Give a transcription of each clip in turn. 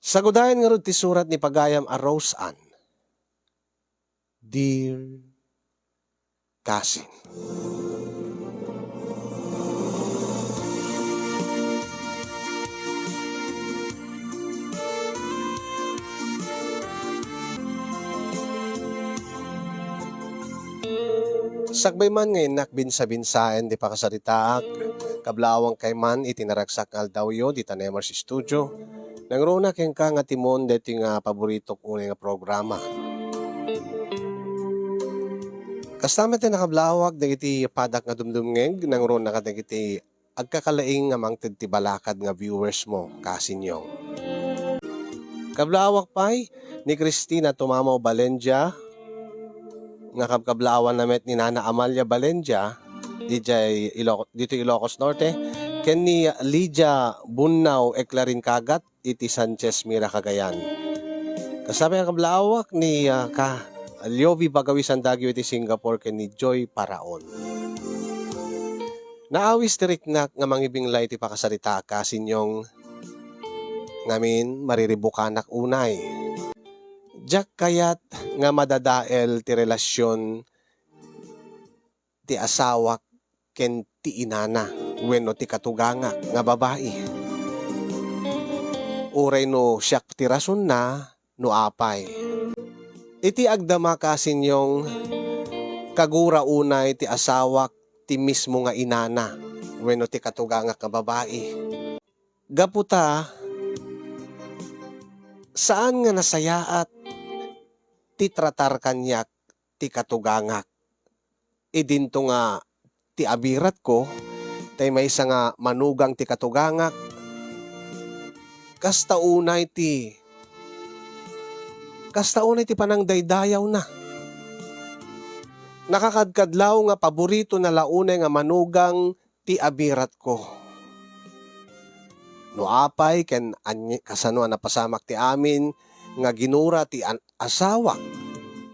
Sagudayan nga ron ti surat ni Pagayam a Rose Ann. Dear Cousin. Sagbay man ngayon nakbinsa-binsaen di pakasaritaak, kablawang kay man itinaragsak al dawyo di Tanemers Studio. Nangruna ken ka nga timon deti nga paborito ko nga programa. Kasama ti nakablawag dagiti padak nga dumdumngeg nangruna ka dagiti agkakalaing nga mangted ti balakad nga viewers mo kasinyong. Kablawak pay ni Cristina Tumamaw Balenja nga kabkablawan namet ni Nana Amalia Balenja dito Ilocos Norte ken ni Lydia Bunnaw Eklarin Kagat iti Sanchez Mira Cagayan. Kasama ang kablawak ni Liovi Bagawisan Dagyo iti Singapore ken ni Joy Paraon. Naawis tiriknak nga mangibinglay iti pakasarita kasinyong ngamin mariribukanak unay. Diyak kayat nga madadael ti relasyon ti asawak ken ti inana wenno ti katuganga nga babae. Uray no siyak ti rason na no apay. Iti agdama kasinyong kagura unay ti asawak ti mismo nga inana wenno ti katuganga nga babae. Gaputa saan nga nasayaat ti tratar kanyak ti katugangak. Idinto nga ti abirat ko, tay may isa nga manugang ti katugangak. Kasta unay ti panangdaydayaw na. Nakakadkadlaw nga paborito na launay nga manugang ti abirat ko. No apay ken kasano napasamak ti amin nga ginura ti asawa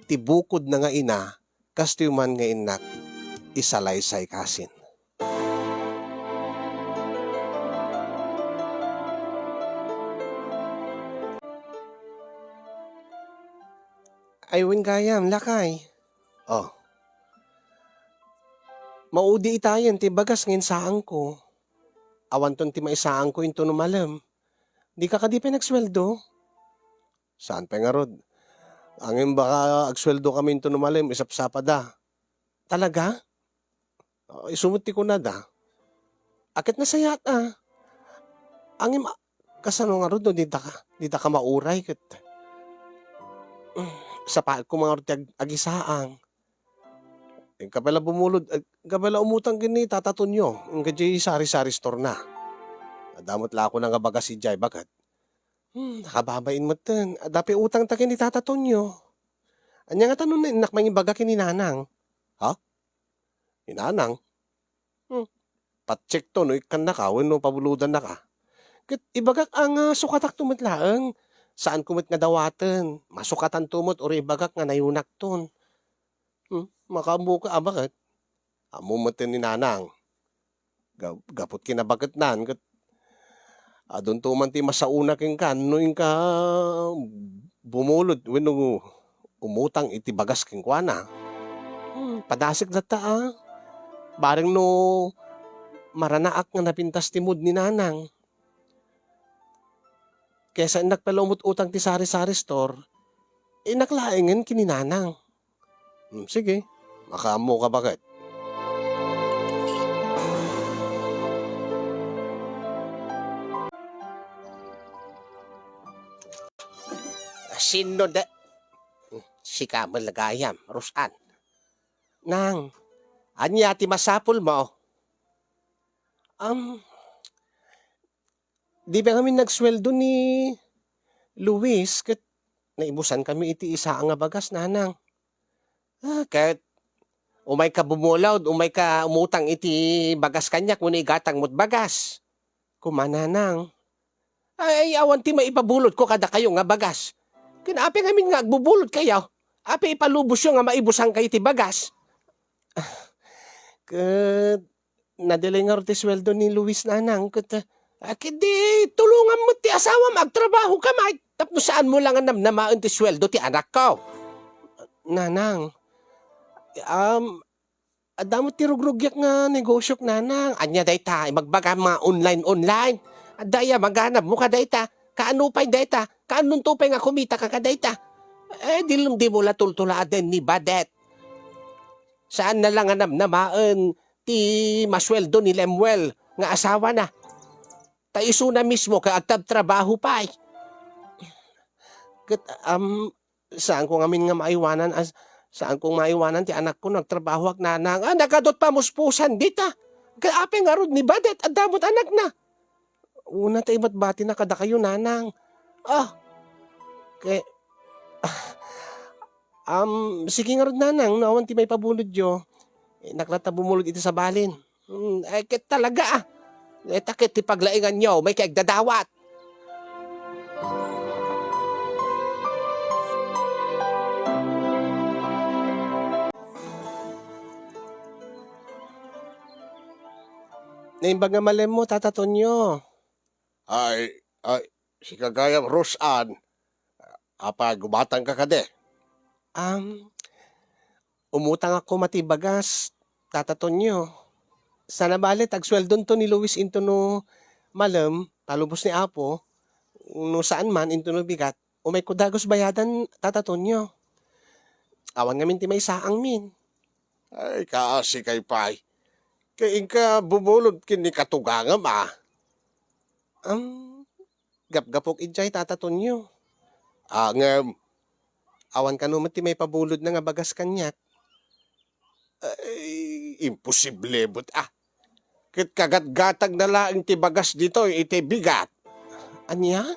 ti bukod na nga ina kasto man nga inak isalaysay kasin. Aywen gayam lakay. Oh. Maudi itayan ti bagas ngin saang ko. Awanton ti maisaang ko into numalam. Di ka kadi pinagsweldo? Saan pa nga rod? Angin baka agsweldo kami into numalim, isapsapada. Talaga? Isumuti ko na da. Akit na sayat Angin kasano nga rod no, di ta ka mauray. Sa paal ko mga rod agisaang. Kapala bumulod, kapala umutang gini tataton nyo. Ang gadya sari-sari store na. Damot la ako nga baga si Jai bagat. Nakababain mo ten. Dapi utang takin ni tataton nyo. Anya nga tanong na inak manging baga kin ni Nanang. Ha? Ni Nanang? Patcheck to no ikan na ka. Wano pabuludan na ka. Kat ibagak ang sukatak tumot laang. Saan kumit nga dawatan. Masukatan tumot or ibagak nga nayunak ton. Makamuka bakit? Amumatin ni Nanang. Gapot kinabagat nan. Adon tuman ti masauna king kan no ka bumulod wenno umutang iti bagas king kuana. Padasig data bareng no maranaak nga napintas ti mood ni Nanang. Kesa nagpalumot utang ti sari-sari store, naklaengen kini Nanang. Sige, makaamo ka bakit? Sino da? Si Kamal Lagayam, Rosan. Nang, anya ti masapul mo? Di ba kami nagsweldo ni Luis kat naibusan kami iti isa nga bagas, Nanang. Kahit umay ka bumulaw, umay ka umutang iti bagas kanya kung igatang mo't bagas. Kumananang. Ay, awan ti maipabulot ko kada kayo nga bagas. Kinapi ngamin nga agbubulot kayo. Api ipalubos yung nga maibusang kayo ti bagas. Kat, nadalay nga rin sweldo ni Luis Nanang. Kat, Kindi tulungan mo ti asawa magtrabaho ka, Mike. Tapos saan mo lang ang namaan ti sweldo ti anak ko? Nanang, adamo ti rugrugyak nga negosyo nanang. Anya dayta, magbaga mga online. Adaya, maghanap mo ka dayta. Kaano pa'y dayta? Kaanong tupay nga kumita ka dayta? Di mo la tultula din ni Badet. Saan na lang anam namaan ti masweldo ni Lemuel nga asawa na. Ta iso na mismo ka agtab-trabaho pa ay. Kat, saan ko ngamin nga maiwanan saan kong maiwanan ti anak ko nagtrabaho ak nanang. Nakadot pa muspusan dita. Kaape nga rod ni Badet at damot anak na. Una tayo ba't bati na kada kayo nanang. Kay, sige nga rod nanang, nawan ti may pabulod yo. Naklata bumulod ito sa balin. Kit talaga takit ti paglaingan nyo, may kaigdadawat. Naimbaga malem mo, tataton nyo. Ay, si kagayang Rosan, gumatang ka kade. Umutang ako matibagas, tataton nyo. Sana balit, agsweldon to ni Luis into no malem, palubos ni Apo, no saan man into no bigat, umay kudagos bayadan, tataton nyo. Awan ngamin ti may saang min. Ay, kaasi kay Pai. Kaya ka bumulod kini katugangam Gapgapok idjay tataton nyo. Angem, Awan ka naman ti may pabulod na nga bagas kanyak. ay, imposible but Kit kagat-gatag na laing tibagas dito, iti bigat. Anya?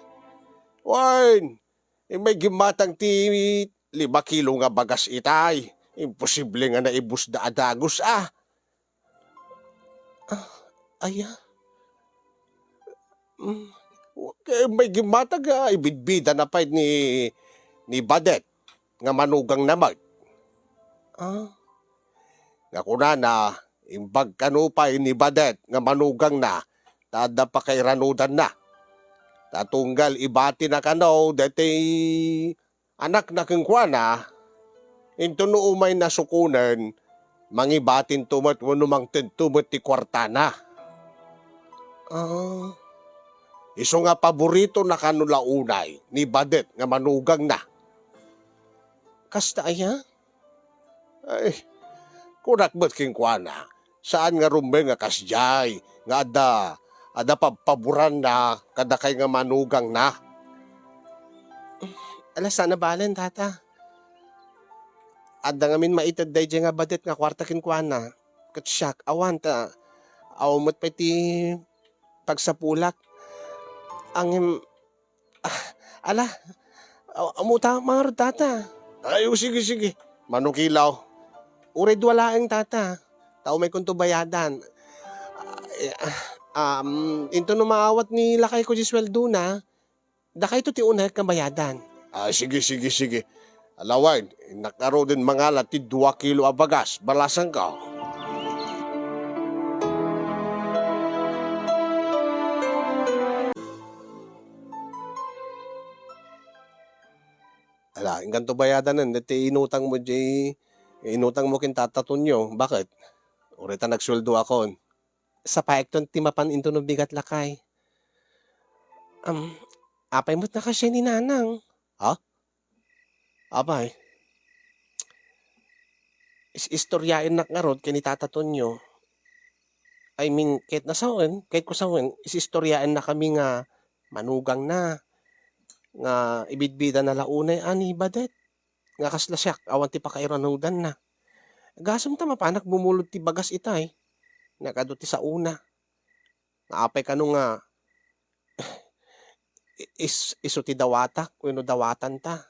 Wine, may gimatang ti 5 kilo nga bagas itay. Imposible nga naibus da adagos Aya? Kaya may gimatag ibidbida na pa ni Badet nga manugang naman. Nga kuna na, imbag kanupay ni Badet nga manugang na, tada pa kay ranudan na. Tatunggal ibati na kano, dati anak na kengkwana, into no umay nasukunan, mangibatin tumat wano mang tumat ti kwartana. Iso nga paborito na kanula unay ni Badet nga manugang na. Kasta aya? Ay, kunak ba't kengkwana? Saan nga rumbe nga kasjay, nga ada paburan na, kada kay nga manugang na. Alas sana balen, tata. Adda ngamin maitad day nga Badet nga kwarta kinkwana. Katsyak, awan ta. Awamot pa ti pagsapulak. Amuta mga tata. Ay, sige. Manukilaw. Ured walaeng tata. Tao may kunto bayadan. Into no maawat ni lakay ko jisweldo na. Dakay to ti unay kang bayadan. Sige. Alawain, nakaro din mga lati 2 kilo abagas, balasan ka. Ala, ingkan to bayadan nan, dati inutang mo kin tataton nyo. Bakit? Ureta nagsweldo ako. Sa paekton timapan into no bigat lakay. Apay mo't na kasi ni nanang. Apay. Istoryain nak nga rod kini tataton nyo. I mean, kahit kusawen, istoryain na kami nga manugang na. Nga ibidbida na launay ani Badet. Nga kaslasyak, awan ti pakairanudan na. Gasam ta mapanak bumulod ti bagas itay. Nakado ti sa una. Naapay ka nung nga iso ti dawatak, wino dawatan ta.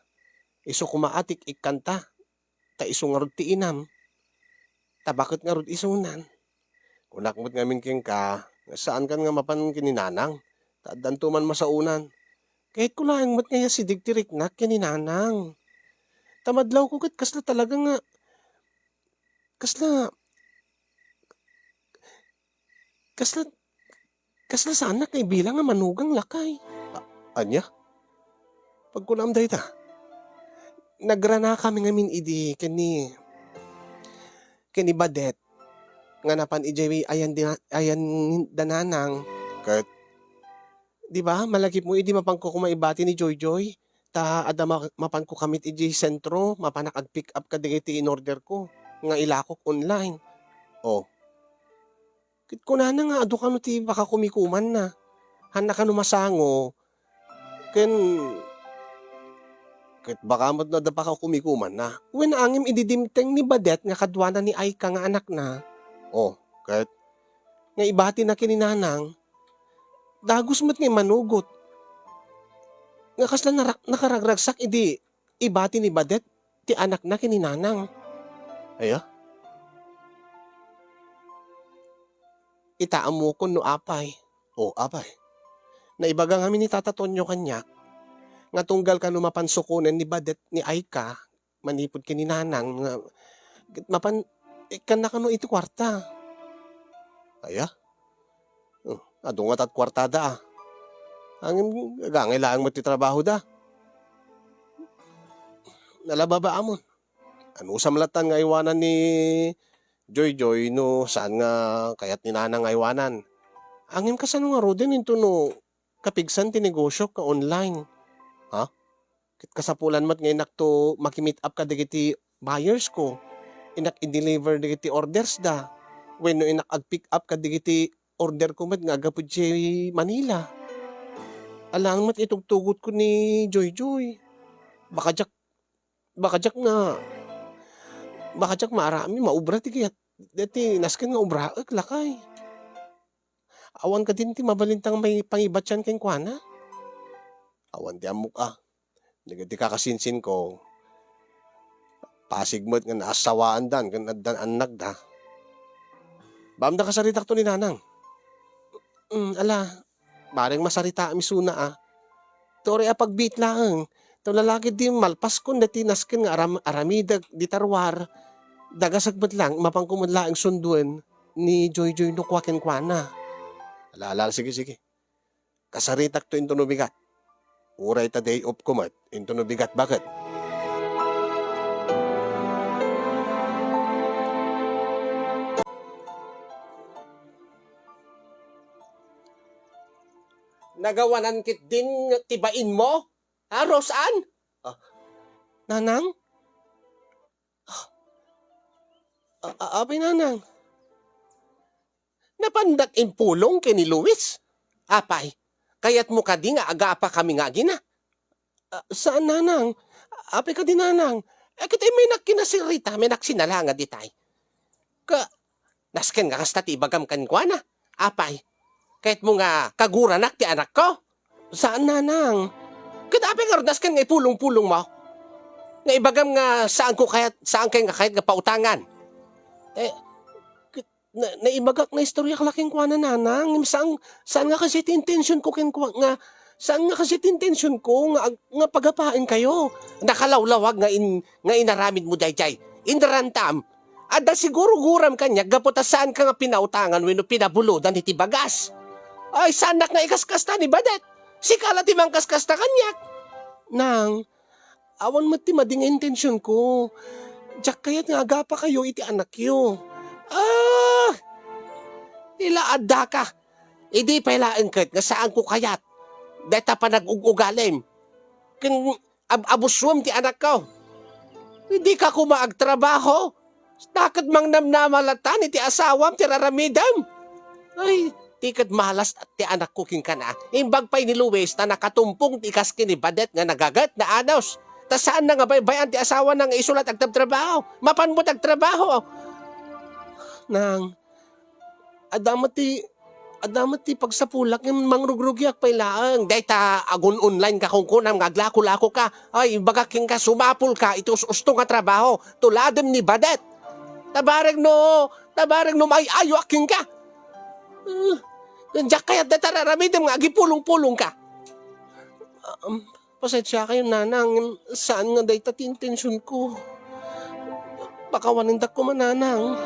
Iso kumaatik ikanta. Ta iso nga rod ti inam. Ta bakit nga rod isunan. Kunakmot ngamin king ka, saan kan nga mapan kininanang. Ta dantuman masaunan. Kahit kulayang mat nga si digtirik na kininanang. Tamadlaw ko kat kasla talaga nga. Kasla Kasla sana kay bilang nga manugang lakay. Anya? Pagkunam dayta. Nagrana kami ngamin idi kani Badet. Nga napan ijay ayan dananang. Ket Di ba? Malagip mo idi mapangko ko maibati ni Joy Joy. Ta ada mapan ko kamit iji sentro, mapanak ag pick up ka digiti in order ko. Nga ilakok online. Oh. Kit ko na nga adu kano ti baka kumikuman na. Hana ka masango. Ken Baka mo't na da pa ka kumikuman na. when angim ididimteng ni Badet nga kadwana ni Aika nga anak na. Oh, ket Nga ibati na kininanang. Dagos mo't nga manugot. Nga kasla nakaragragsak idi ibati ni Badet ti anak na kininanang. aya? Itaam mo ko no apay. Oh, apay. Na ibagang kami ni Tata Tonyo kanya. Nga tunggal ka mapansukunan ni Badet ni Aika. Manipod kininanang. Nga, mapan, ikan na kano iti kwarta. Aya? Adu nga tat kwartada ah. Ang gangailangan mo ti trabaho da. Nalababa amon. Ano sa malatan nga iwanan ni Joy Joy no saan nga kayat ni nanang nga iwanan? Angin ka sa nga roden into no kapigsan ti negosyo ka online. Ha? Kit kasapulan mat ngay nakto makimit up ka digiti buyers ko. Inak i-deliver digiti orders da. When no inak ag-pick up ka digiti order ko mat nga agapod si Manila. Alang mat itugtugot ko ni Joy Joy. Baka jak marami maubra ti kayat. Dati nasken nga ubra lakay. Awan ka din ti mabalintang may pangibatyan keng kuana. Awan di amok ah. Di kakasinsin ko. Pasig mo't nga naasawaan dan, kan addan anak da. Bam da kasaritak to ni nanang. Ala, bareng masarita misuna ah. Tore pagbit lang. To lalaki di malpas kun dati nasken nga aramidag di tarwar. Dagasagbat lang mapangkumad laeng sunduan ni Joy Joy no kwaken kwana. Alala, sige. Kasaritak to into no bigat. Uray ta day off kumat, into no bigat bakit? Nagawanan kit din tibain mo? Ha, Rosan? Nanang? Abay nanang. Napandak impulong kini Luis? Apay, kayat mo ka di nga aga pa kami nga gina. Saan nanang? Apay ka di nanang. Kitay may nakinasirita, may naksinalanga di tay. Nasken nga kasta ti ibagam kan kwa na. Apay, kahit mo nga kaguranak ti anak ko. Saan nanang? Apay nga nasken nga ipulong-pulong mo. Nga ibagam nga saan kay nga kahit nga pautangan. Naibagak na istorya kalaking kwa na nanang. Saan nga kasi intention ko nga saan nga kasi intention ko nga pagapain kayo. Nakalawlawag nga inaramid mo dayjay. Indarantam. Ada siguro guram kanya gaputa saan ka nga pinautangan wenno pinabulodan iti bagas. Ay sanak nga ikaskasta ni Badet. Sikala ti mangkaskasta kanyak. Nang, awan mo ti mading intention ko. Diyak kayat nga agapa kayo iti anak yo. Ilaadda ka. Idi pailaan kat nga saan ko kayat. Deta pa nag-ugalim. Kin abuswam ti anak ko. Hindi ka kumaagtrabaho. Dakat mang namnamalatan iti asawam ti raramidam. Ay, tikat malas at ti anak ko king kana. Imbag pa'y ni Luis na nakatumpong ti kas ni Badet nga nagagat na anos. Ta saan na nga baybayan ti asawa nang isulat agtrabaho. Mapan mo agtrabaho. Nang, adamat ti pagsapulak ng mangrugrugyak pa'y laang. Dahita agun online ka kung kunam ngaglako-lako ka. Ay, baga king ka sumapul ka itos usto nga trabaho. Tuladem ni Badet. Tabareng no may ayo aking ka. Diyak kaya datararamidem nga agipulong-pulong ka. Pasensya kayo nanang. Saan nga dahita ti intensyon ko? Baka wanindak ko mananang.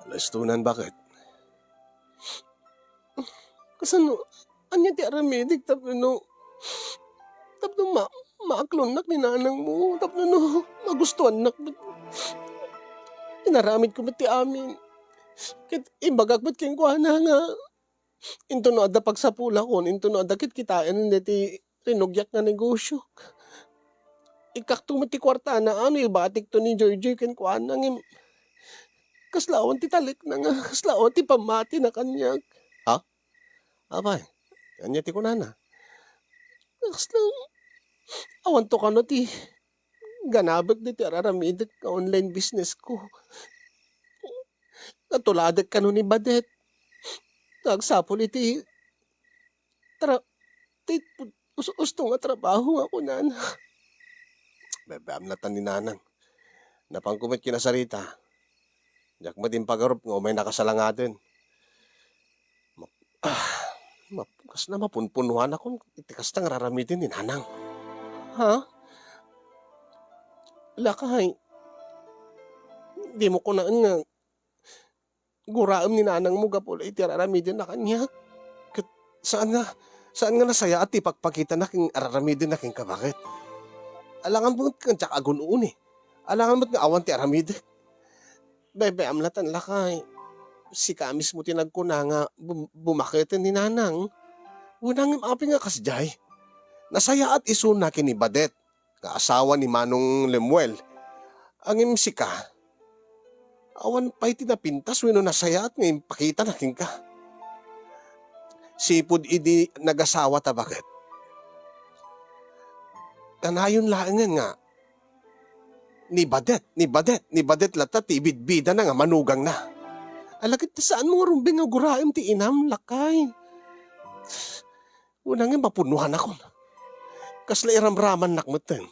Lastunan bakit? Kasano, anya ti aramidik tapno maaklon nak ni nanang mo, tapno no, magustuhan nak, inaramid ko ti amin. Kit imbagak ba't keng kuhana nga, into no adda pagsapula kon, into no adda kit kitain ti rinugyak nga negosyo. Ikakto ti kwarta na ano, ibatik to ni Joy ken kuhana ngim, kaslawan ti talik na nga, kaslawan ti pamati na kanyak. Abay, anya ti kunana. Kaslang, awan to kano ti, ganabag di ti araramidik ka online business ko. Natuladak ka no ni Badet. Nagsapol iti, ti, gusto nga trabaho ako nan. Bebam na tan ni nanang. Napangkumit kinasarita. Diyak mo din pagarup nga may nakasalangatin. Kas na mapunpunuhan ako. Itikas na raramitin ni nanang. Ha? Lakay. Di mo ko naan nga, guraam ni nanang mo gapula iti araramidin na kanya. Saan nga nasaya at ipagpakita na king araramidin na king kabakit? Alangan mo kang tsak agun-un eh. Alangan mo nga awan ti aramidin. Bebe, amlatan lakay. Si kamis mo tinagkuna nga bumakitin ni nanang. Unang api nga kasjay. Nasaya at iso na kini Badet, kaasawa ni Manong Lemuel. Ang imsika, awan pa'y tinapintas wino nasaya at ngayon pakita na king ka. Sipod idi nagasawa ta bakit? Kanayon laangan nga, ni Badet lata ti ibidbida na nga manugang na. Alagit saan mo rumbing nga guraim ti inam lakay. Unang nga mapunuhan ako. Kasla iramraman nakmutin.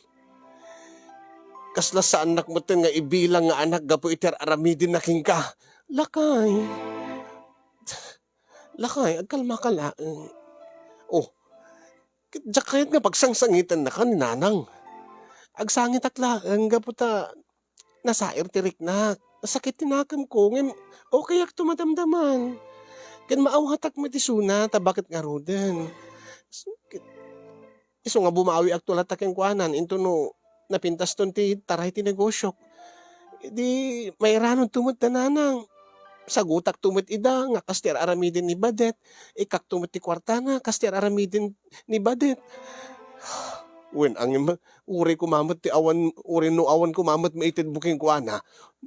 Kasla saan nakmutin nga ibilang nga anak gapo iter aramidin na king ka. Lakay, agkalma ka laang. Oh, kayat nga pagsangsangitan na ka ni nanang. Agsangit aklaan gapo ta nasair tirik na. Nasakit tinakam ko. Ngem, okay ak tumadamdaman. Kan maawhatak matisuna ta bakit nga roden. Iso nga bumawi ak tulat akeng kuanan. Into no napintas ton ti taray ti negosyo. Di may ranon tumot na nanang. Sagutak tumot ida nga kaster aramidin ni Badet. Ikak tumot ti kwartana kaster aramidin ni Badet. Wen ang uri kumamot ti awan, uri no awan kumamot maitid buking kuana.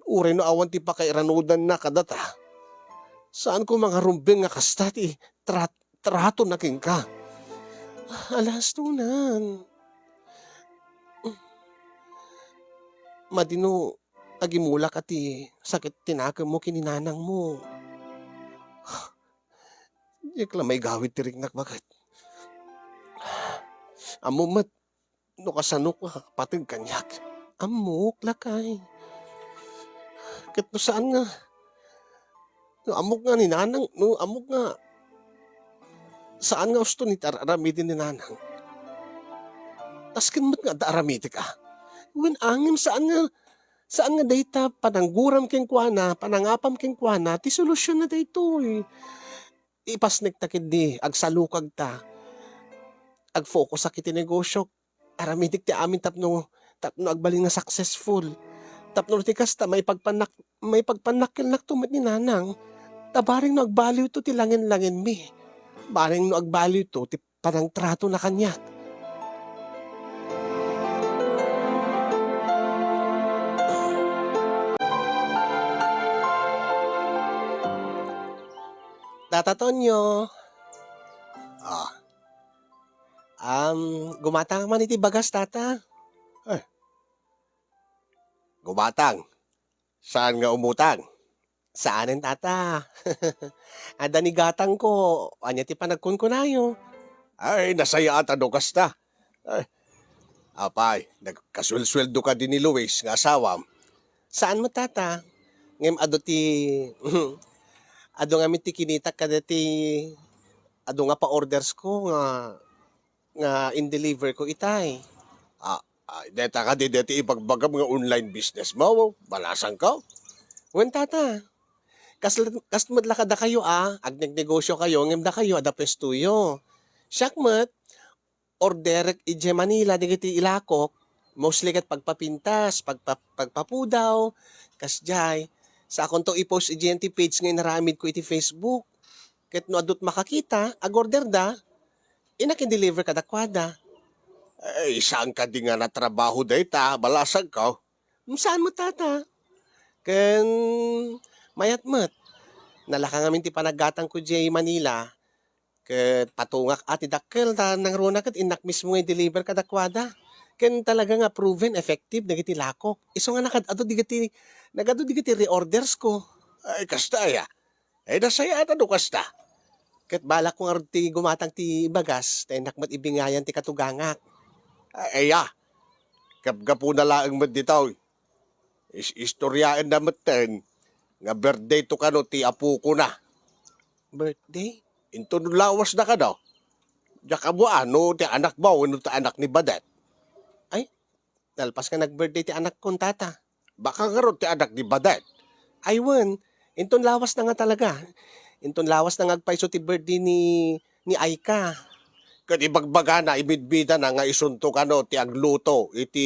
Uri no awan ti pakairanudan na kadata. Saan ko mga rumbing nga kasta ti trato na king ka? Alas tunan. Madino agimulak ati sakit tinakam mo kininanang mo. Yak may gawid ti rignak bakit? Amumat, no kasanok ka kapatid kanyak. Amok lakay. Kat no saan nga? No amok nga ni nanang, no amok nga. Saan nga gusto ni aramidin ni nanang? Taskin mo't nga aramidin ka. Wen angin saan nga data panangguram keng kuana, panangapam keng kuana, ti solusyon na dayto eh. Ipasnek takid di, agsalukag ta. Ag-focus sa kiti negosyo. Aramidik ti amin tapno agbaling nga successful. Tapno ti kasta may pagpanakil tumat ni nanang. Tabaring no agbaliw to ti langin-langin mi. Baring no agbaliw to ti panang trato na kanya. Tata Tonyo. Gumatang man iti bagas, tata. Gumatang. Saan nga umutang? Saanin, tata? Ada ni gatang ko. Anya ti panagkunkunayo. Ay, nasaya at ano kasta. Ay, apay, nagkaswel-sweldo ka din ni Luis, nga asawam. Saan mo, tata? Ngem ado ti... ado nga mi ti kinita ka ti... ado nga pa-orders ko nga in-deliver ko itay. Deta ka deti ipagbagam nga online business mo, balasan ka. Wen, tata? Kasmet la kada kayo ag nagnegosyo kayo, ngem da kayo, ada pestuyo. Syakmet, orderek ije Manila, digiti ilakok, mostly kat pagpapintas, pagpapudaw, kasjay. Sa akong to i-post ije ti page ngayon naramid ko iti Facebook. Ket no adut makakita, ag order da, inakin-deliver kadakwada. Ay, saan ka di nga na trabaho dayta, balasag ka. Saan mo tata? Ken mayatmet. Nalaka ngamin ti panaggatang ko jay Manila. Ket patungak ati dakkel ta nang runa ket inak mismo nga deliver kadakwada. Ken talaga nga proven effective dagiti lakok. Isu nga nagado digiti reorders ko. Ay, kasta ya. Ay, nasaya ata do kasta. Ket balak ko nga ro ti gumatang ti bagas, ta inak met ibingayan ti katugangak. Ay, kapgapo na laang mo ditaw. Istoryaan na maten, nga birthday to kano ti apu ko na. Birthday? Into no lawas na ka daw. Diya ka mo ano, ti anak mo, ano ti anak ni Badet. Ay, talpas ka nag-birthday ti anak kong tata. Baka nga ron ti anak ni Badet. Aywan, inton lawas na nga talaga. Inton lawas na ngagpaiso ti birthday ni Aika. Kat ibagbaga na, ibidbida na nga isunto kano ti agluto. Iti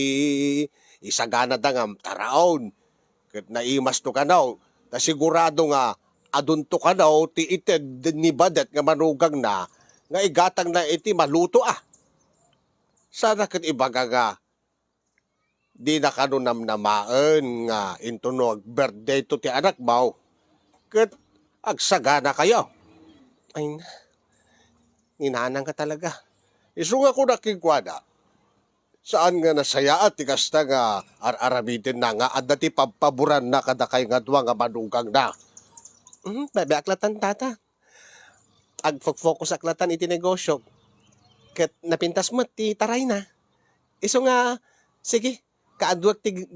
isagana da nga taraon. Kat naimas to kano. Ta sigurado nga adunto kano ti ited ni Badet nga manugang na nga igatang na iti maluto Sana kat ibaga nga di na kano namnamaan nga into no birthday to ti anak mo. Kat agsagana kayo. Ay, ninanang ka talaga. Isu nga ko nakikwada. Saan nga nasaya at tikasta nga aramitin na nga at dati pampaburan na kada kay nga duwa nga manugang na. Bebe aklatan tata. Ag-focus aklatan iti negosyo. Ket napintas mo ti taray na. Iso nga, sige, kaadwag ti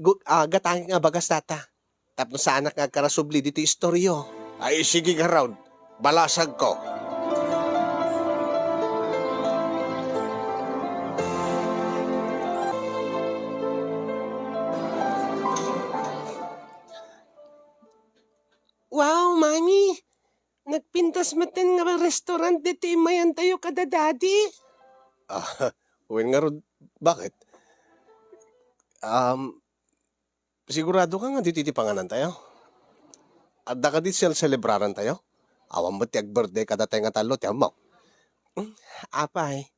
gatangin nga bagas tata. Tapos sa anak nga karasubli dito istoryo. Ay sige nga raw, balasag ko. Wow, mami! Nagpintas maten nga restaurant dito imayan tayo kada daddy. Uwin nga raw, bakit? Sigurado ka nga dito iti panganan tayo. At da ka di celebraran tayo? Awan mo ti birthday kada tayo nga talo, tiyan mo. Apay,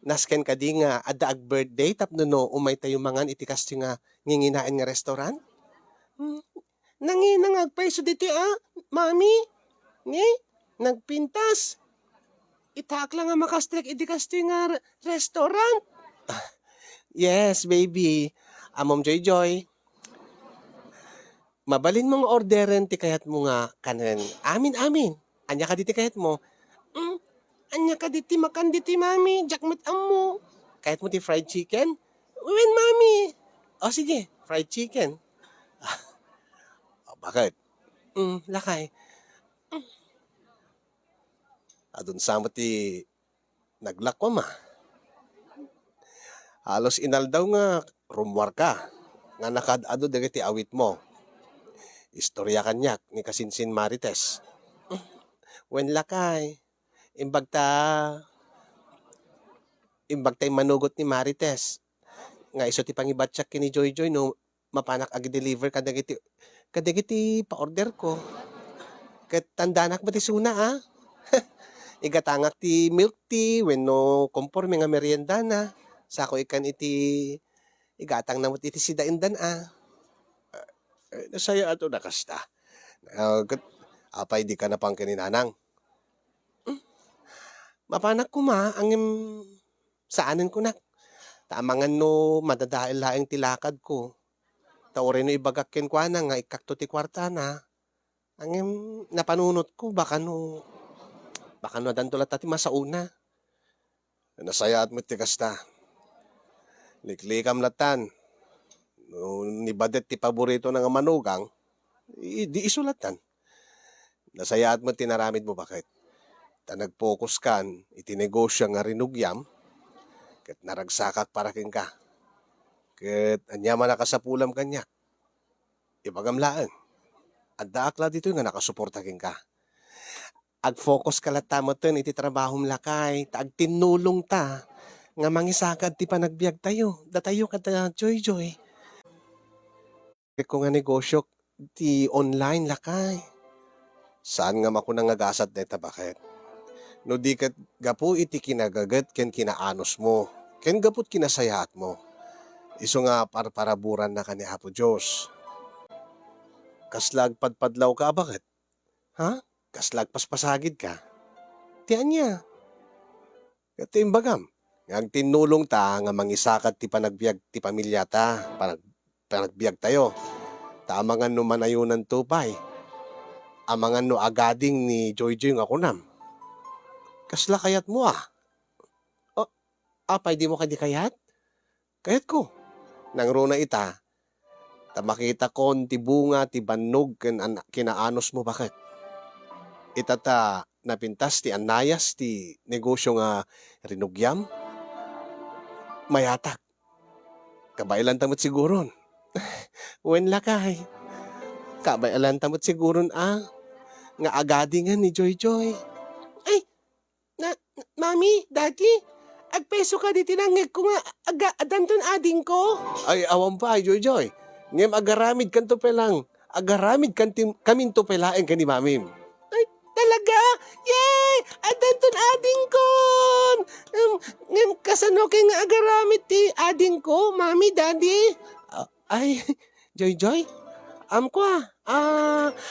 nasken ka di nga adda ag birthday tapno no umay tayo mangan iti kasti nga nginginain nga restaurant? Nanginang agpaiso dito mami. Ni, nagpintas. Itak lang nga makastrek iti kasti nga restaurant. Yes, baby. Amom Joy Joy. Mabalin mong orderen ti kayat mo nga kanen. Amin. Anya ka diti kayat mo. Anya ka diti makan diti mami. Jakmet amo. Kayat mo ti fried chicken? Uwin mami. O sige, fried chicken. Bakit? Lakay. Adun sa mo ti naglakom Halos inaldaw nga rumwar ka. Nga nakadado dagiti awit mo. Istorya kanyak ni Kasinsin Marites. Wen lakay. Imbagtay manugot ni Marites. Nga iso ti pangibatsak kini Joy Joy no mapanak agi-deliver kadagiti pa-order ko. Ket tandanak ba ti suna Igatangak ti milk tea wenno komporme nga merienda na. Sako ikan iti igatang namot iti sidaindan Nasaya ato nakasta. Apay di ka na pang kininanang. Mapanak ko angem saanen ko nak. Tamangan no madadael laeng tilakad ko. Taore no ibagak kwa na nga ikakto ti kwarta na. Angem napanunot ko baka no adanto ti masauna. Nasaya at mo ti kasta. Liklikam latan. No, ni Badet ti paborito nga manugang, di isulatan. Nasaya at mo tinaramid mo bakit. Ta nag-focus kan, itinegosyo nga rinugyam, ket naragsakak para king ka. Ket anya man nakasapulam kanya. Ibagamlaan. At daakla dito nga nakasuporta king ka. Ag-focus ka lata mo ten iti trabaho lakay. Ta agtinulong ta. Nga mangisakad ti panagbiag tayo. Datayo ka ta joy-joy. Ko nga negosyo ti online lakay. Saan nga makunang agasat deta bakit? No di kat gapu iti kinagagat ken kinaanos mo. Ken gaput kinasayaat mo. Iso nga parparaburan na kani Apo Diyos. Kaslag padpadlaw ka bakit? Ha? Kaslag paspasagid ka. Tiyan niya. Ito yung bagam. Nga tinulong ta nga mangisakad ti panagbiag ti pamilya ta. Panagbiag tayo. Tamangan no manayunan tupay. Amangan no agading ni Joy nga kunam. Kasla kayat mo ah. O, apay di mo kadi kayat? Kayat ko. Nang runa ita, ta makita ko ti bunga ti bannog kinaanos mo bakit? Itata napintas ti anayas ti negosyo nga rinugyam. Mayatak. Kabailan tamot siguron. Wen lakay. Kabailan tamot siguron nga agadingan ni Joy. Ay, Mami, Daddy, agpeso ka di tinangig ko nga adanton ading ko. Ay, awan pa, Joy. Ngem agaramid kan to pelang. Agaramid kan kamin to pelaeng kani mamim. Ay, talaga? Yay! Adanton ading ko! Ngem kasano kay nga agaramid ti ading ko, Mami, Daddy? Ay, Joy, ko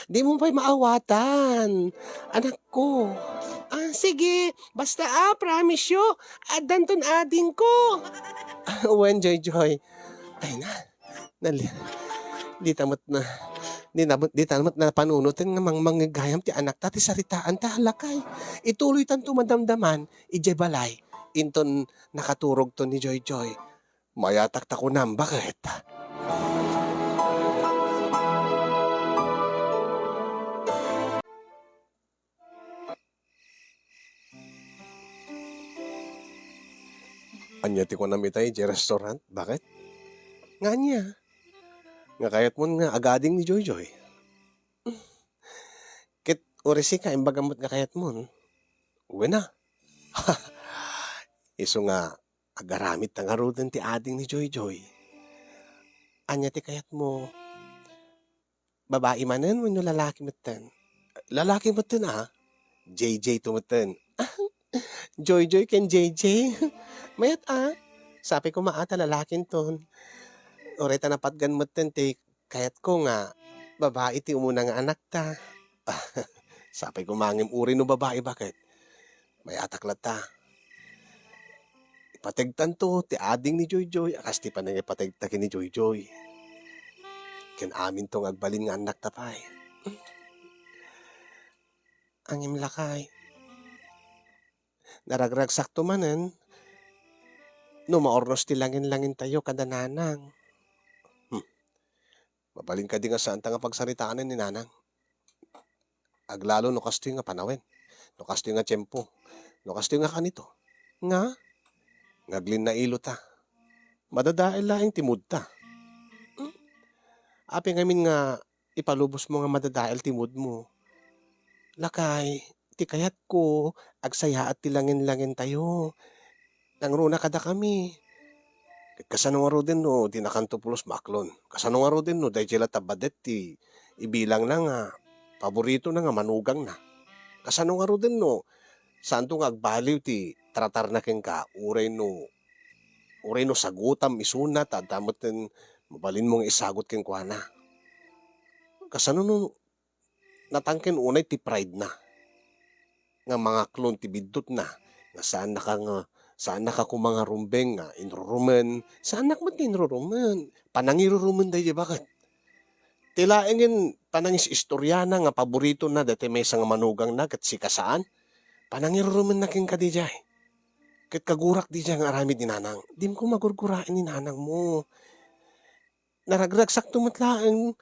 di mo pa'y maawatan. Anak ko. Sige. Basta promise yo. Danton ading ko. Wen, Joy. Ay di tamot na. Di tamot na panunutin nga manggagayam ti anak ta ti saritaan ta halakay. Ituloy tan tumadamdaman. Ijay balay. Inton nakaturog to ni Joy. Mayatak ta ko nam. Bakit? Anya ti ko namitay di restaurant. Bakit? Nga niya. Nga kayat mo nga agading ni Joy. Kit orisi ka imbagamot nga kayat mo. Uwi na. Iso nga agaramit na nga ruden ti ading ni Joy. Anya ti kayat mo. Babae manen wenno lalaki maten. Lalaki maten JJ tumaten. Joy ken JJ. Mayat sabi ko maata lalakin ton. Oreta na patgan mo ti kayat ko nga babae ti umuna nga anak ta. Sabi ko mangim uri no babae bakit? May ataklat ta. Ipatigtan to ti ading ni Joy. Akas ti panay ipatigtakin ni Joy. Ken amin tong agbalin nga anak ta pay. Angim lakay. Naragragsak to manen. No maornos ti langin tayo kada nanang. Mabalin ka di nga saan nga pagsaritaan ni nanang. Aglalo no kasto nga panawen. No kasto nga tiyempo. No kasto nga kanito. Nga? Ngaglin na ilo ta. Madadael laing timud ta. Api ngamin nga ipalubos mo nga madadael timud mo. Lakay, ti kayat ko, agsaya at ti langin tayo. Nangruna kada kami. Kasano nga ro din no, di nakanto pulos maklon. Kasano nga ro din no, dahil sila tabadet ti ibilang na nga, paborito na nga, manugang na. Kasano nga ro din no, saan to nga agbaliw ti tratar na ken ka, uray no sagutam isunat, at damot din, mabalin mong isagot ken kwa na. Kasano no, natangken unay ti pride na. Nga mga klon ti bidot na, nga saan na ka kung mga rumbeng nga inrurumen, saan na ka inrurumen, panangirurumen dahi bakit? Tila engin panangis istoryana nga paborito na dati may nga manugang na kat sikasaan, panangirurumen na king kadijay. Kat kagurak di nga aramid ni nanang, di mo magurgurain ni nanang mo. Naragragsak tumatlaan,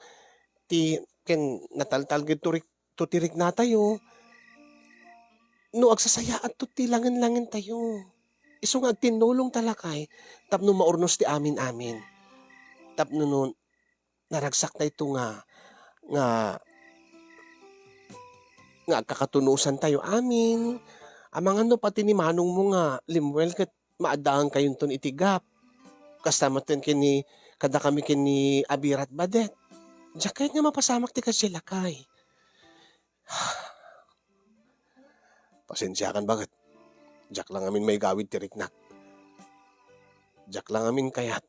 ti ken nataltal gito tirik na tayo, no agsasaya at ti langin tayo. Iso nga tinulong talakay, tapno maurnos ti amin. Tapno nun, naragsak na ito nga nga kakatunusan tayo amin. Amang ano pati ni manong mo nga limwel ket maadaan kayon ton itigap. Kasama ten kini kada kami kini abirat badet. Diya kahit nga mapasamak ti sila kay. Pasensya kan bagat. Diyak lang amin may gawid ti riknat. Diyak lang amin kayat.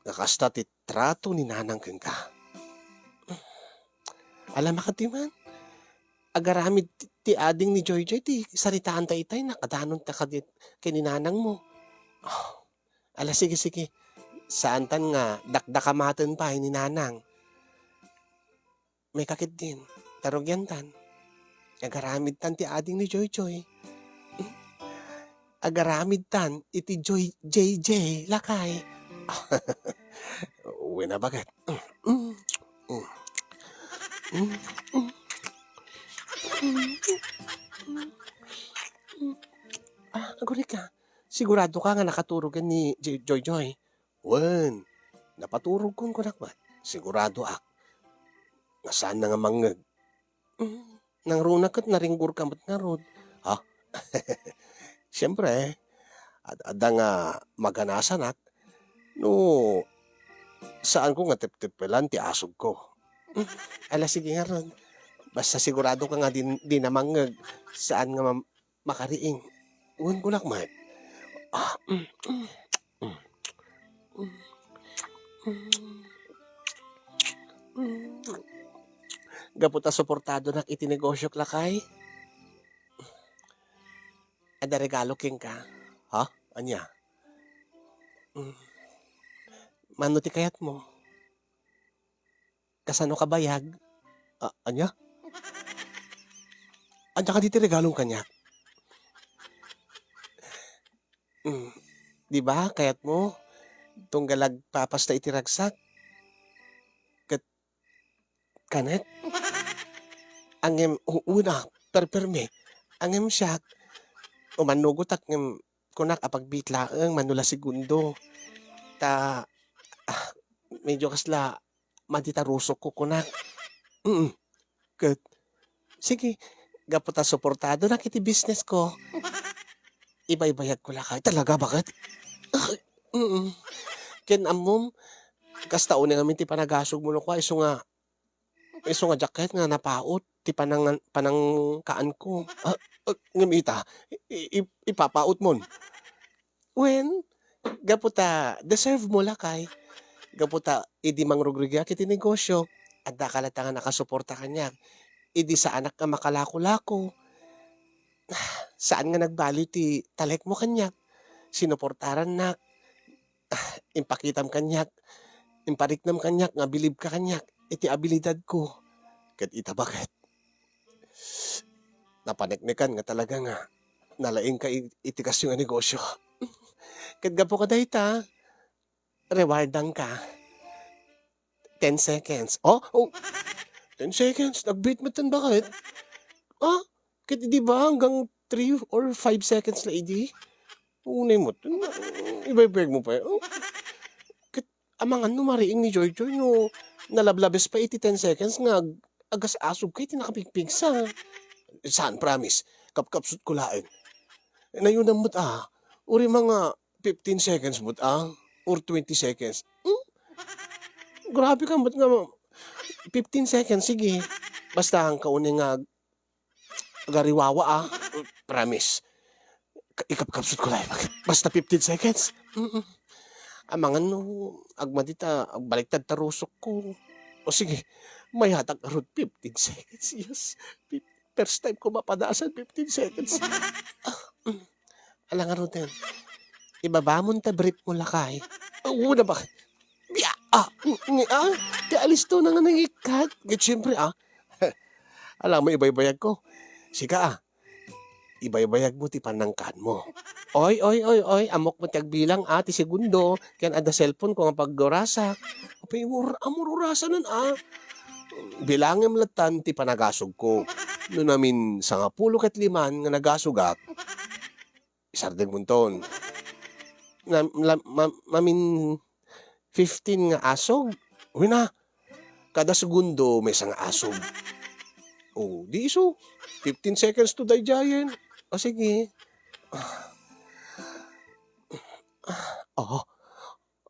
Nakasta ti trato ni nanang ken ka. Alam makati man. Agaramid ti ading ni Joy Joy ti saritaan ta itay nakadanon ta kadit kininanang mo. Oh, ala sige sige. Saan tan nga dakdakamaten pa ni nanang. May kakit din. Tarog yan tan. Agaramid tan ti ading ni Joy Joy. Agaramid tan iti Joy JJ lakay. Uwi na bagat. Aguri ka. Sigurado ka nga nakaturog yan ni Joy Joy. Wen, napaturog kon kunakmat. Sigurado ak. Nga saan na nga mangeg. Nang runak at naringgur ka mat nga rod. Siyempre, ada nga maganasan ak. No, saan ko nga tip-tipelan ti asog ko. Ala sige nga rod. Basta sigurado ka nga di na mangeg. Saan nga makariing. Uwan ko lakmat. Gaputa suportado nak itinegosyo lakay. Ada regalo king ka. Anya, Mano ti kayat mo. Kasano ka bayag? anya? Anya ka diti regalong kanya. Di ba kayat mo? Tunggalag papasta itiragsak. Kanet? Angem una perperme. Angem siyak. Umanugot ak ngem kunak apag bitlaeng manula segundo. Ta medyo kasla maditarusok ko kunak. Ket sige, gaputa suportado na kiti business ko. Ibay-bayag ko lakay. Talaga bakit? Ken amom kasta una nga ti panagasog mo no ko iso nga jacket nga napaot ti panang kaan ko. Ngamita, ipapaot mon. When gaputa deserve mo lakay. Gaputa idi mangrugrugia kiti negosyo. Adda kalatangan nakasuporta kanya. Idi sa anak ka makalako-lako. Saan nga nagbaliw ti talek mo kanya. Sinuportaran na. Impakitam kanyak. Impariknam kanyak nga bilib ka kanyak. Iti abilidad ko. Ket ita bakit? Napaneknekan nga talaga nga. Nalaing ka itikas yung negosyo. Ket gapo ka dayta. Rewardang ka. 10 seconds. 10 seconds. Nagbit mo tan bakit? Ket di ba hanggang 3 or 5 seconds na idi? Unay mo. Ibay-beg mo pa. Ket amangan no mariing ni Joy Joy no. Nalablabes pa iti 10 seconds nga agas asog kay tinakapigpigsa. Saan, promise? Kapkapsut ko lain. Nayun ang mo't uri mga 15 seconds mo't or 20 seconds. Grabe ka mo't nga 15 seconds, sige. Basta ang kauning nga gariwawa Promise. Ikapkapsut ko lain. Basta 15 seconds. Amangan no, agmadita, agbaliktad tarusok ko. O sige, may hatag arod 15 seconds. Yes. First time ko mapadasan 15 seconds. Alang arod din. Ibabamon ta brief mo lakay. Una ba? Di alis to na nga nangikat. Get siyempre Alam mo, ibaybayag ko. Sika ibaybayag mo ti panangkan mo. Oy, amok mo tagbilang ti segundo. Kaya ada cellphone ko nga paggorasa. Apay, amururasa nun Bilangem latan ti panagasog ko. No namin sa 10 ket 5 nga nagasugak. Isardeng munton. Mamin 15 nga asog. Uy na, kada segundo may isang asog. Oh, di iso. 15 seconds to dayjayen. O sige. Oh,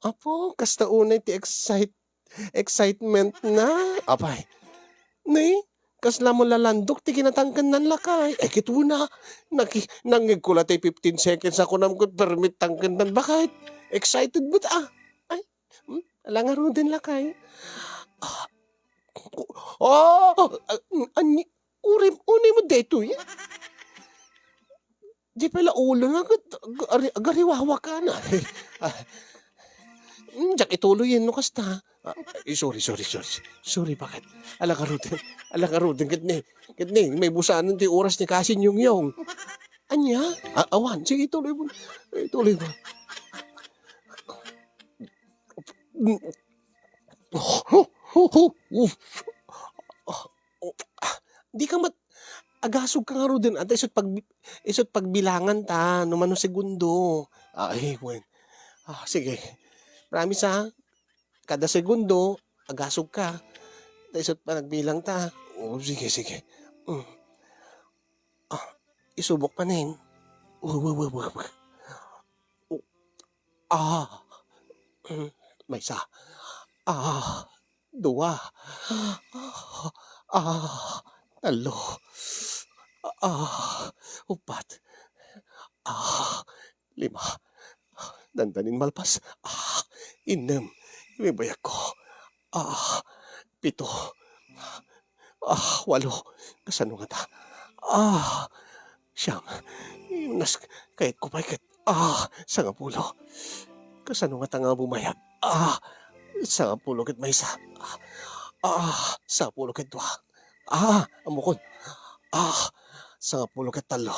apo, kasta unay ti excitement na. Apay, ni, kasla mo lalandok, ti kinatangkan nan lakay. Kito na, nangig ko latay 15 seconds ako namkot permit tangkan nan bakit? Excited but Ay, alangaro din lakay. Oh, ani, unay mo deto eh. Di pala ulo na, agariwawa ka na. Diyak ituloy no kasta. Sorry, bakit? Alakarutin, kitni, may busanan ti oras ni Kasin yung. Anya? Awan, sige, ituloy mo. Di ka agasog ka nga ro din. Ata isot pagbilangan ta, numano segundo. Ay, wen. Sige. Promise ha. Kada segundo, agasog ka. Isot pa nagbilang ta. Sige. Isubok pa nin. May isa. Dua. Talo. Upat. Lima. Dandanin malpas. Inem. Ibayak ko. Pito. Walo. Kasano nga ta? Siyam. Kahit ko pa ikat. Sangapulo. Kasano nga ta nga bumayag? Sangapulo kat may isa. Sangapulo kat dua. Amukon. Sangapulo kat talo.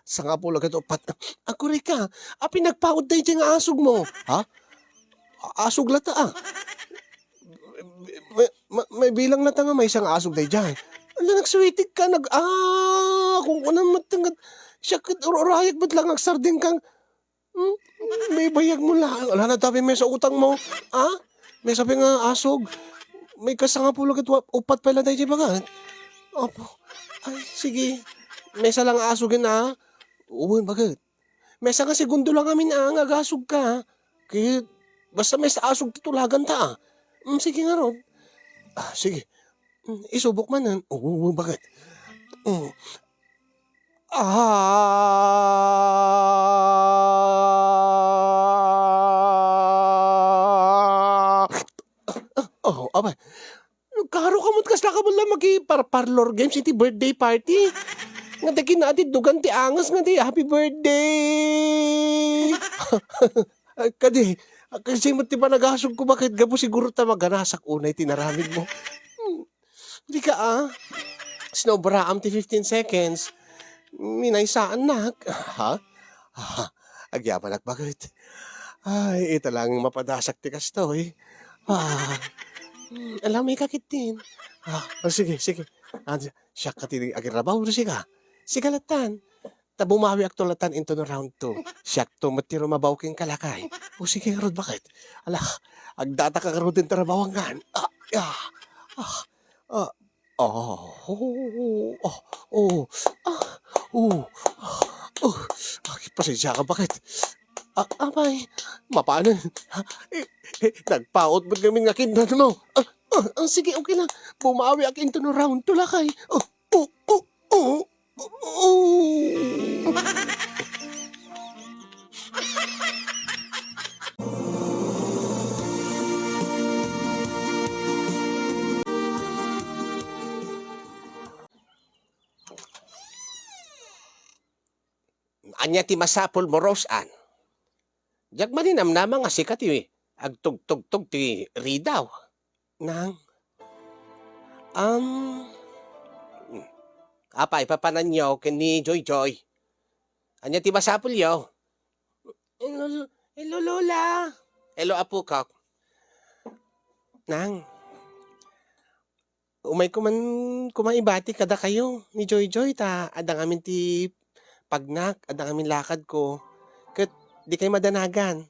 Sangapulo kat upat. Ako rin ka. Pinagpaod tayo yung asog mo. Asog lata may bilang lata nga may isang asog tayo dyan. Nagswitig ka, kung unang matanggat, siya rayak ba't lang agsardin kang, may bayag mo lang. Wala na tabi may sa utang mo. May sabi nga asog. May kasangapulo kat upat pala tayo dyan bagat. Opo. Ay, sige. May salang asogin uwan bagat. May sa nga segundo lang amin agasog ka. Kaya, basta may sa asog titulagan ta. Sige nga ron. Sige. Isubok man nan. Bakit? Abay. Karo ka mo't kasla ka lang parlor games iti birthday party. Nga takin natin dugan ti angas nga ti happy birthday. Kasi mo ti pa nagasog ko bakit gapo siguro ta maganasak unay tinaramid mo. Hindi ka Snowbra ti 15 seconds. Minaysaan na. Agyaman bakit? Ay, ito lang mapadasak ti kasto eh. Alam may kakitin. Sige. Siya ka tinig agirabaw na siya. Sigalatan. Tabumawi ak tulatan into no round 2. Siya to matiro mabaw king kalakay. Sige karod bakit? Agdata ka karod din tarabawangan. Pasensya ka bakit? Abay, mapaano? Nagpaot mo kami nga kindan mo. Sige, okay lang. Bumawi ak into no round 2 lakay. Anya ti masapol mo, Roseanne. Diyak maninam namang nga sikat agtugtugtog ti ridaw. Nang, apay papanan nyo ni Joy. Anya ti masapol yo? Hello, Lola. Hello, apo ka. Nang, umay kumaibati kada kayo ni Joy ta adang amin ti pagnak, adang amin lakad ko. Kat di kayo madanagan.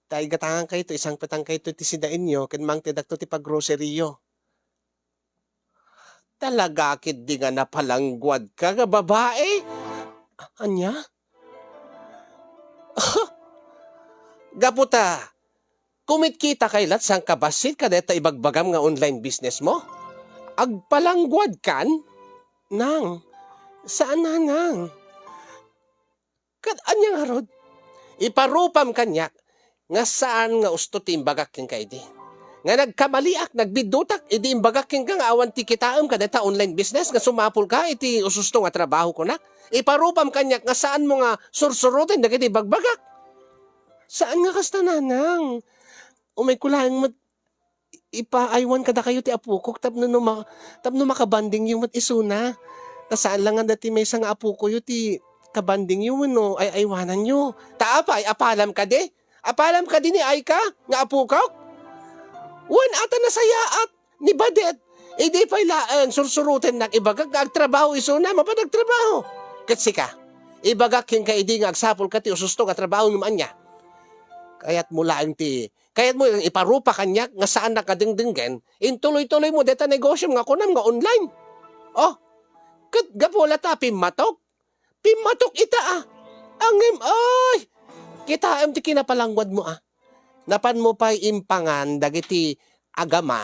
tay gatangan kayo to, isang petang kayo to ti sidain nyo, ken mang tidak to ti paggroceryo. Talaga kid di nga napalangguad ka nga babae? Anya? Gaputa, kumit kita kay lat sang kabasit ka deta ibagbagam nga online business mo? Agpalangguad kan? Nang, saan na nang? Anya nga rod? Iparupam kanyak, nga saan nga usto ti imbagak king kaidi. Nga nagkamaliak, nagbidutak, idi imbagak king nga awan ti kitaam ka deta online business, nga sumapul ka, iti ususto nga trabaho ko na. Iparupam kanyak, nga saan mo nga sursurutin, dagiti bagbagak. Saan nga kasta nanang? Umay kulang mat ipaaywan kada kayo ti apukok tapno makabanding yung mat isuna. Nasaan lang nga dati may isang apuko yu ti kabanding yun no ay aywanan nyo. Taapa ay apalam ka de? Apalam ka di ni Aika nga apukok? Wan ata nasaya at ni Badet. E di pa ilaan sursurutin na ibagag agtrabaho isuna mapanagtrabaho. Katsi ka, ibagak yung kaidi nga agsapol ka ti ususto nga trabaho naman niya. Kaya't mo iparupa kanya nga saan nakadingdinggen, intuloy-tuloy mo deta negosyo nga kunam nga online. Oh, kat gapula ta pimatok ita ah. Angim ay, kita ti kinapalangwad mo ah. Napan mo pa impangan dagiti agama.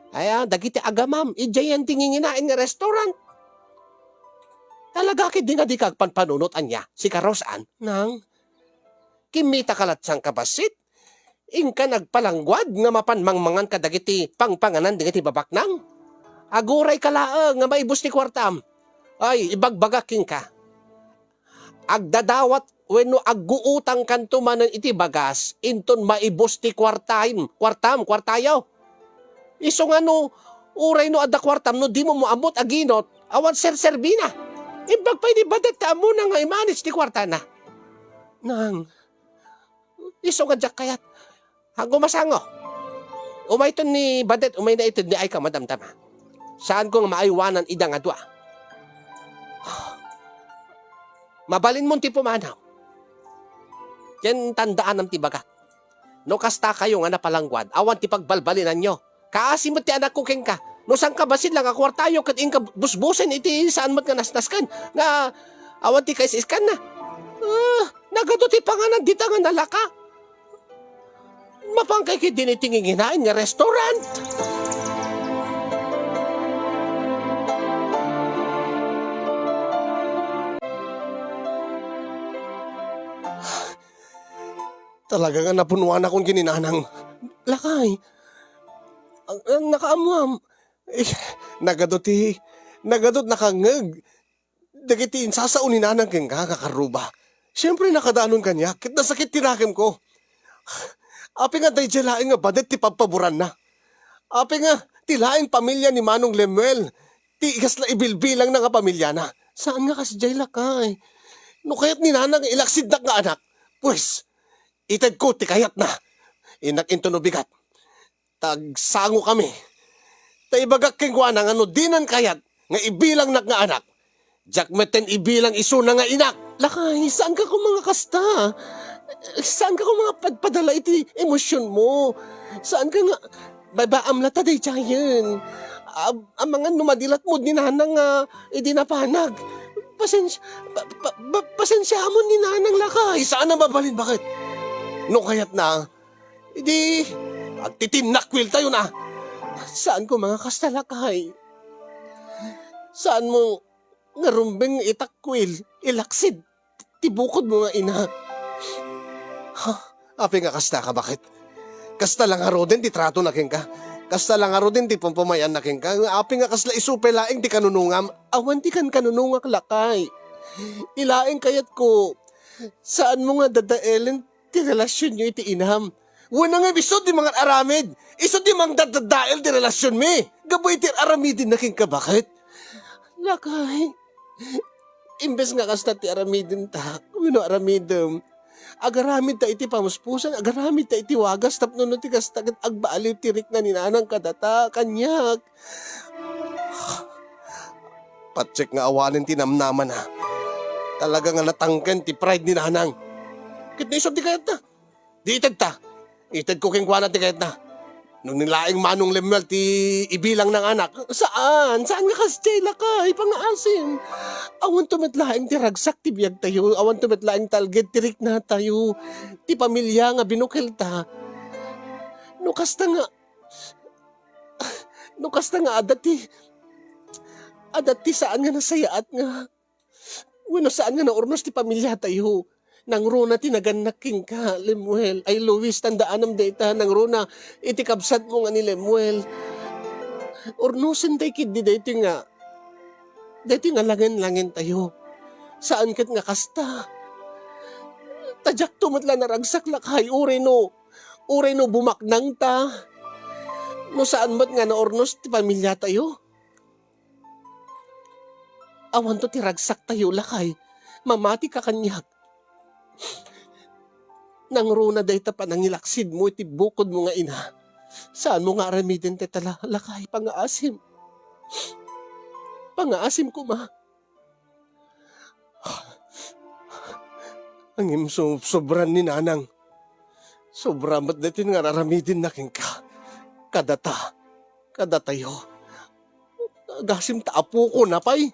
Ay dagiti agamam, ijayan tinginginain nga restaurant. Talaga kid di nga di kagpanpanunot anya, si Karosan, nang kimita kalat sang kabasit, ingka nagpalangguad nga mapanmangmangan ka dagiti pangpanganan dagiti babaknang. Aguray kalaa nga maibus ti kwartam. Ay, ibagbagaking ka. Agdadawat wenno agguutang kanto manen iti bagas, inton maibus ti kwartayaw. Iso nga no, uray no adda kwartam no di mo moamot aginot, awan serserbina. Ibagpay di badet ta mo na nga imanage ti kwarta na. Nang, iso nga jak kayat. Hago masango. Umay ton ni Badet, umay na ito ni ay ka madamdama. Saan ko nga maaywanan ida nga dua? Mabalin mo ti pumanaw. Yan tandaan ng tibaga. No kasta kayo nga napalangguad, awan ti pagbalbalinan nyo. Kaasi mo ti anak ko king ka. No sang kabasin lang ako tayo kat inka busbusin iti saan mo't nga nasnaskan. Nga awan ti kaisiskan na. Nagado ti panganan dita nga nalaka. Mapangkay kit dinitinginginain nga restaurant. Talaga nga napunuan akong gininanang lakay. Ang nakaamuam. Nagadot nakangag. Dagitiin sasaunin nanang keng kakaruba. Siyempre nakadaanon kanya, kit nasakit tinakim ko. Api nga tayo laing nga Badet ti papaboran na. Api nga tilaing pamilya ni Manong Lemuel. Ti ikas na ibilbilang na nga pamilya na. Saan nga kasi jay lakay? No kaya't ni nanang ilaksid na nga anak. Pues, itad ko ti kayat na. Inak into no bigat. Tagsango kami. Taibagak king na nga no dinan kayat nga ibilang na nga anak. Jak meten ibilang iso na nga inak. Lakay, saan ka kung mga kasta? Saan ka kung mga padala iti emosyon mo? Saan ka nga babaam lata day tiyan? Ang mga numadilat mo ni nanang idi napanag. Pasensya mo ni nanang lakay. Saan na mabalin? Bakit? No kayat na, idi agtitinakwil tayo na. Saan ko mga kasta lakay? Saan mo nga rumbeng itakwil, ilaksid, tibukod mo nga ina. Ha? Api nga kasta ka, bakit? Kasta lang haro din, ti trato na king ka. Kasta lang haro din, ti pumpamayan na king ka. Api nga kasla isupe laing ti kanunungam. Awan ti kan kanunungak lakay. Ilaing kayat ko. Saan mo nga dadaelin ti relasyon nyo iti inam? Wala nga bisod di mga aramid. Isod di mga dadadael ti relasyon mi. Gaboy ti aramidin na king ka, bakit? Lakay. Imbes nga kasta ti aramidin ta. Wino aramidem. Agaramid ta iti pamuspusan, agaramid ta iti wagas, tapno no ti kasta agbaaliw tirik na ninanang kadata, kanyak. Patsek nga awanin tinamnaman ha. Talaga nga natangken ti pride ni nanang. Kit na isop di kayat na. Di itag ta. Itad ko king kuwana ti kahit na. Nung nilaing manong Lemuel ti ibilang ng anak. Saan? Saan nga kasi lakay? Pangaasim. Awan tumetlaing ti ragsak ti biyag tayo. Awan tumetlaing talged tirik na tayo. Ti pamilya nga binukil ta. No kasta nga. No kasta nga adati saan nga nasayaat nga. Wano saan nga naurnos ti pamilya tayo. Nang runa tinaganaking ka, Lemuel. Ay, Luis, tandaanam data. Nang runa, itikabsat mo nga ni Lemuel. Urnusin tayo kid di dito nga. Dito nga langin-langin tayo. Saan kat nga kasta? Tadyak tumatla na ragsak lakay. Uray no bumaknang ta. No saan mat nga naurnos ti pamilya tayo? Awan to ti ragsak tayo lakay. Mamati ka kanyak. Nang runa day ta panangilaksid mo iti bukod mo nga ina. Saan mo nga aramidin te lakay pangaasim? Pangaasim ko ma. Ang sobran ni nanang. Sobra mat datin nga aramidin na king ka. Kadatayo. Gasim taapo ko na pay.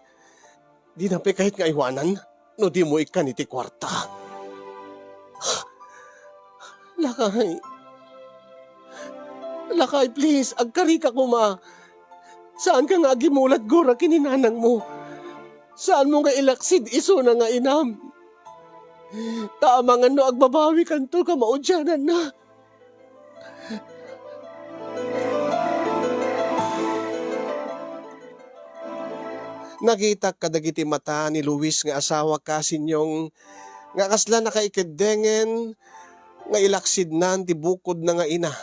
Di na pe kahit nga iwanan. No di mo ikan iti kwarta. Lakay, please, agkari ka kuma. Saan ka nga gimulat gura kininanang mo? Saan mo nga ilaksid iso na nga inam? Taamangan no agbabawi kanto ka maudyanan na. Nakita kadagiti mata ni Luis nga asawa kasinyong nga kasla nakaikedengen nga ilaksid nan ti bukod na nga ina.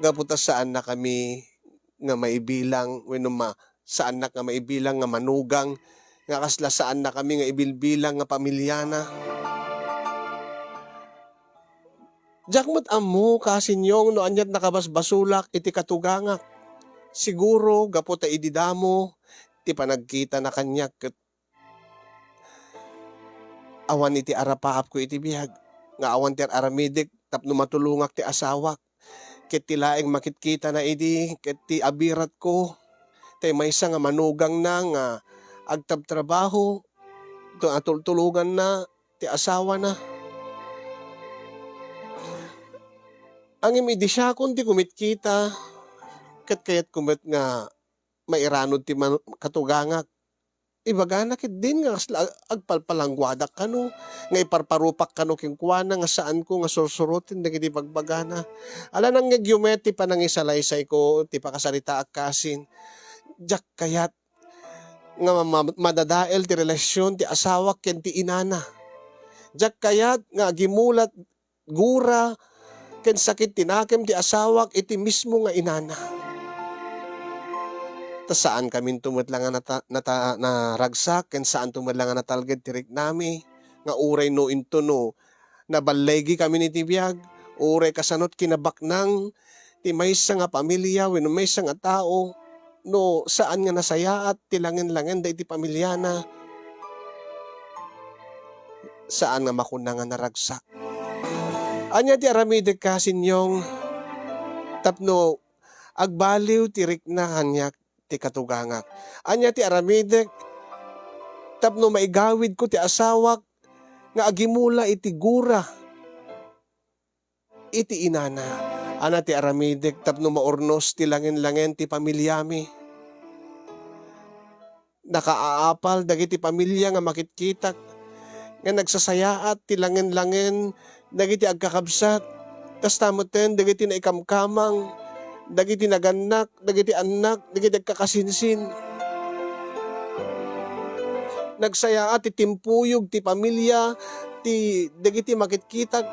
Gaputa saan na kami nga maibilang saan na nga maibilang nga manugang nga kasla saan na kami nga ibilbilang nga pamilyana. Jakmat amo kasinyong no anyat nakabasbasulak iti katugangak. Siguro gaputa ididamo ti panagkita na kanyak ket awan iti arapaap ko iti bihag nga awan ti aramidik tapno matulungak ti asawak ket ti laeng makitkita na idi ket ti abirat ko tay maysa nga manugang na nga agtabtrabaho tulungan na ti asawa na angim idi siya kun ti kumitkita ket kayat kumet nga mairanod ti katugangak. Ibaga na kit din nga agpalpalangwadak kano nga iparparupak kano kinkwana nga saan ko nga sursurutin dagiti pagbagana. Ala nang nagyumeti pa nang isalaysay ko ti pakasarita akasin. Jak kayat nga madadael ti relasyon ti asawa ken ti inana. Jak kayat nga gimulat gura ken sakit tinakem ti asawak iti mismo nga inana. Saan kami tumatlang na ragsak ken saan tumatlang na talged tirik nami nga uray no into no nabalegi kami ni tibiyag uray kasanot kinabaknang ti maysa nga pamilya wenno maysa nga tao no saan nga nasayaat ti langen-langen da iti pamilyana saan nga makuna nga naragsak anya ti aramidek kasinyong tapno agbaliw tirik na kanyak ti katugangak. Anya ti aramidek tapno maigawid ko ti asawak nga agimula iti gura iti inana. Ana ti aramidek tapno maurnos ti langen-langen ti pamilyami. Nakaaapal dagiti pamilya nga makitkitak nga nagsasayaat ti langen-langen dagiti agkakabsat kastamoten dagiti naikamkamang dagiti naganak, dagiti anak, dagiti kakasinsin. Nagsaya ti timpuyog, ti pamilya, ti dagiti makitkita,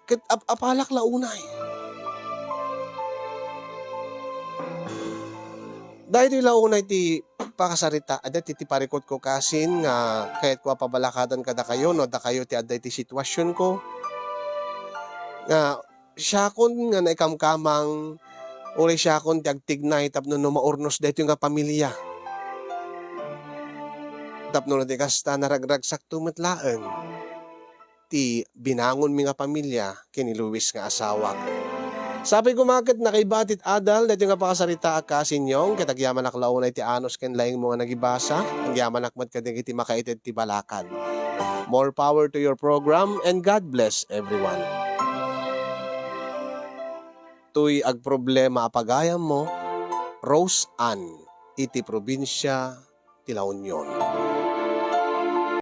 ket apalak launay. Dahil launay ti pakasarita, adat ti parikot ko kasin nga kahit ko pabalakadan kada kayo, no, da kayo ti aday ti sitwasyon ko. Nga siyakon nga naikamkamang uri siyakon ti agtignay tapno no maurnos dahito nga pamilya. Tapno na ti kasta naragragsak tumetlaan. iti binangon mi nga pamilya kini Luis nga asawa. Sabi ko maket nakaibatit adal dati nga pakasarita ka sinyong kitagyaman aklaw na iti anos ken laing mga nagibasa agyaman akmat kading iti makaited ti balakad. More power to your program and God bless everyone. Tuy ag problema apagayam mo, Rose Ann, iti probinsya ti La Union.